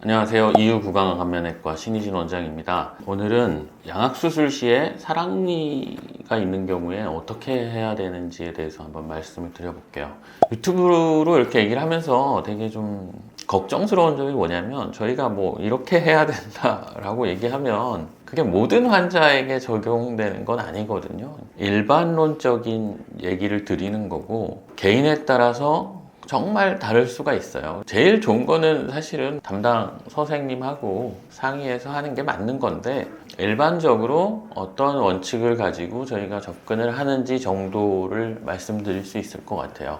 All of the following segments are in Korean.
안녕하세요. 이유구강안면외과 신희진 원장입니다. 오늘은 양악수술 시에 사랑니가 있는 경우에 어떻게 해야 되는지에 대해서 한번 말씀을 드려볼게요. 유튜브로 이렇게 얘기를 하면서 되게 좀 걱정스러운 점이 뭐냐면, 저희가 뭐 이렇게 해야 된다라고 얘기하면 그게 모든 환자에게 적용되는 건 아니거든요. 일반론적인 얘기를 드리는 거고, 개인에 따라서 정말 다를 수가 있어요. 제일 좋은 거는 사실은 담당 선생님하고 상의해서 하는 게 맞는 건데, 일반적으로 어떤 원칙을 가지고 저희가 접근을 하는지 정도를 말씀드릴 수 있을 것 같아요.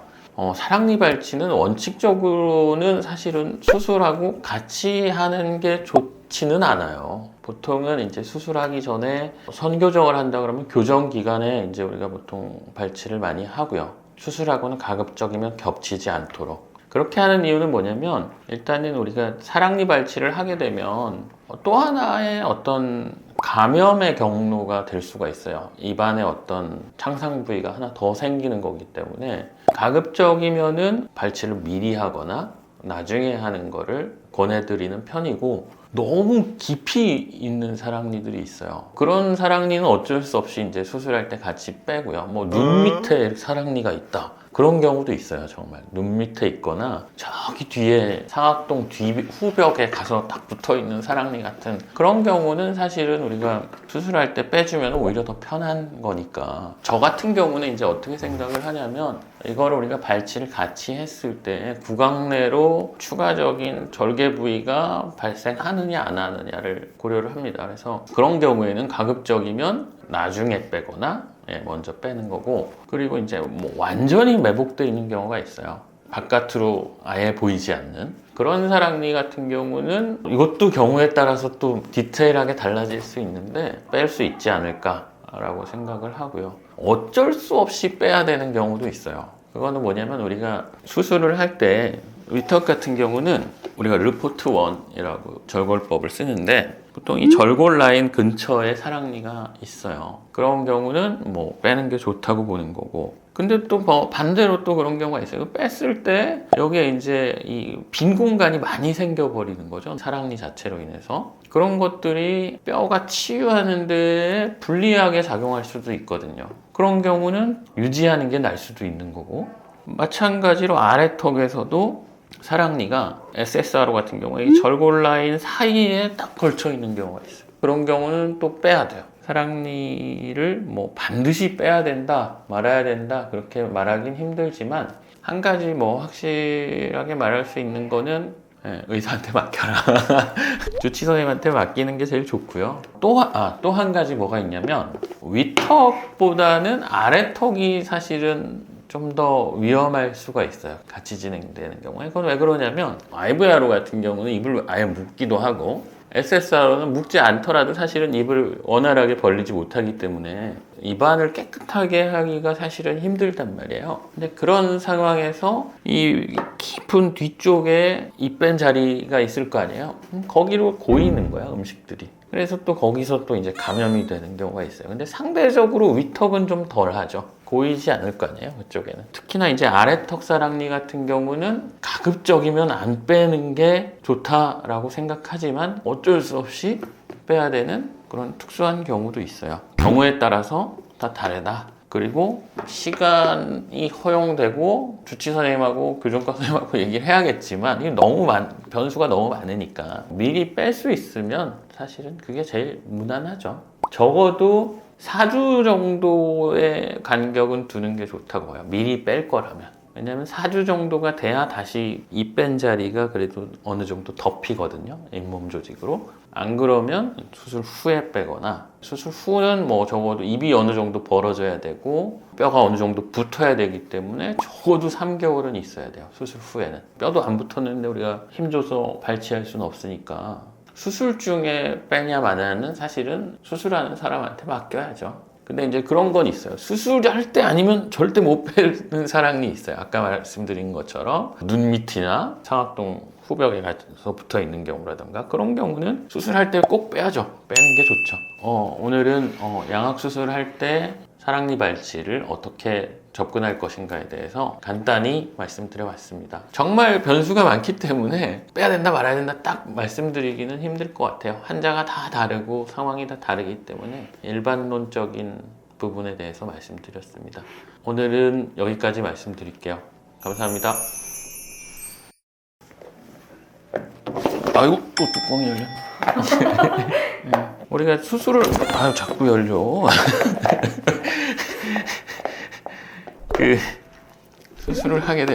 사랑니 발치는 원칙적으로는 사실은 수술하고 같이 하는 게 좋지는 않아요. 보통은 이제 수술하기 전에 선교정을 한다 그러면 교정 기간에 이제 우리가 보통 발치를 많이 하고요. 수술하고는 가급적이면 겹치지 않도록. 그렇게 하는 이유는 뭐냐면, 일단은 우리가 사랑니 발치를 하게 되면 또 하나의 어떤 감염의 경로가 될 수가 있어요. 입안에 어떤 창상 부위가 하나 더 생기는 거기 때문에 가급적이면은 발치를 미리 하거나 나중에 하는 거를 권해드리는 편이고, 너무 깊이 있는 사랑니들이 있어요. 그런 사랑니는 어쩔 수 없이 이제 수술할 때 같이 빼고요. 뭐 눈 밑에 사랑니가 있다, 그런 경우도 있어요. 정말 눈 밑에 있거나 저기 뒤에 상악동 뒤 후벽에 가서 딱 붙어있는 사랑니 같은 그런 경우는 사실은 우리가 수술할 때 빼주면 오히려 더 편한 거니까. 저 같은 경우는 이제 어떻게 생각을 하냐면, 이거를 우리가 발치를 같이 했을 때 구강 내로 추가적인 절개 부위가 발생하느냐 안 하느냐를 고려를 합니다. 그래서 그런 경우에는 가급적이면 나중에 빼거나 먼저 빼는 거고, 그리고 이제 뭐 완전히 매복되어 있는 경우가 있어요. 바깥으로 아예 보이지 않는 그런 사랑니 같은 경우는 이것도 경우에 따라서 또 디테일하게 달라질 수 있는데 뺄 수 있지 않을까라고 생각을 하고요. 어쩔 수 없이 빼야 되는 경우도 있어요. 그거는 뭐냐면, 우리가 수술을 할 때 위턱 같은 경우는 우리가 르포트 1이라고 절골법을 쓰는데, 보통 이 절골 라인 근처에 사랑니가 있어요. 그런 경우는 뭐 빼는 게 좋다고 보는 거고, 근데 또 반대로 또 그런 경우가 있어요. 뺐을 때 여기에 이제 이 빈 공간이 많이 생겨버리는 거죠. 사랑니 자체로 인해서. 그런 것들이 뼈가 치유하는 데 불리하게 작용할 수도 있거든요. 그런 경우는 유지하는 게 나을 수도 있는 거고, 마찬가지로 아래턱에서도 사랑니가 SSRO 같은 경우에 이 절골 라인 사이에 딱 걸쳐 있는 경우가 있어요. 그런 경우는 또 빼야 돼요. 사랑니를 뭐 반드시 빼야 된다, 말아야 된다, 그렇게 말하긴 힘들지만, 한 가지 뭐 확실하게 말할 수 있는 거는 의사한테 맡겨라. 주치 선생님한테 맡기는 게 제일 좋고요. 또 한 가지 뭐가 있냐면, 위턱보다는 아래턱이 사실은 좀 더 위험할 수가 있어요. 같이 진행되는 경우에. 그건 왜 그러냐면, IVRO 같은 경우는 입을 아예 묶기도 하고, SSRO는 묶지 않더라도 사실은 입을 원활하게 벌리지 못하기 때문에 입안을 깨끗하게 하기가 사실은 힘들단 말이에요. 근데 그런 상황에서 이 깊은 뒤쪽에 입 뺀 자리가 있을 거 아니에요. 거기로 고이는 거야, 음식들이. 그래서 또 거기서 또 이제 감염이 되는 경우가 있어요. 근데 상대적으로 위턱은 좀 덜 하죠. 고이지 않을 거 아니에요, 그쪽에는. 특히나 이제 아래턱 사랑니 같은 경우는 가급적이면 안 빼는 게 좋다라고 생각하지만 어쩔 수 없이 빼야 되는 그런 특수한 경우도 있어요. 경우에 따라서 다 다르다. 그리고 시간이 허용되고 주치 선생님하고 교정과 선생님하고 얘기를 해야겠지만, 이게 변수가 너무 많으니까 미리 뺄 수 있으면 사실은 그게 제일 무난하죠. 적어도 4주 정도의 간격은 두는 게 좋다고 봐요. 미리 뺄 거라면. 왜냐면 4주 정도가 돼야 다시 입 뺀 자리가 그래도 어느 정도 덮이거든요. 잇몸 조직으로. 안 그러면 수술 후에 빼거나, 수술 후는 뭐 적어도 입이 어느 정도 벌어져야 되고 뼈가 어느 정도 붙어야 되기 때문에 적어도 3개월은 있어야 돼요. 수술 후에는. 뼈도 안 붙었는데 우리가 힘줘서 발치할 수는 없으니까. 수술 중에 빼냐 마냐는 사실은 수술하는 사람한테 맡겨야죠. 근데 이제 그런 건 있어요. 수술할 때 아니면 절대 못 빼는 사랑니 있어요. 아까 말씀드린 것처럼 눈 밑이나 상악동 후벽에 가서 붙어 있는 경우라던가, 그런 경우는 수술할 때 꼭 빼야죠. 빼는 게 좋죠. 오늘은 양악 수술할 때 사랑니 발치를 어떻게 접근할 것인가에 대해서 간단히 말씀드려봤습니다. 정말 변수가 많기 때문에 빼야 된다 말아야 된다 딱 말씀드리기는 힘들 것 같아요. 환자가 다 다르고 상황이 다 다르기 때문에 일반론적인 부분에 대해서 말씀드렸습니다. 오늘은 여기까지 말씀드릴게요. 감사합니다. 아이고 또 뚜껑이 열렸네. 우리가 수술을 자꾸 열려. 수술을 하게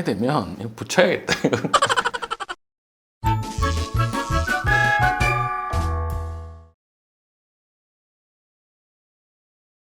되면 이거 붙여야겠다. 이거.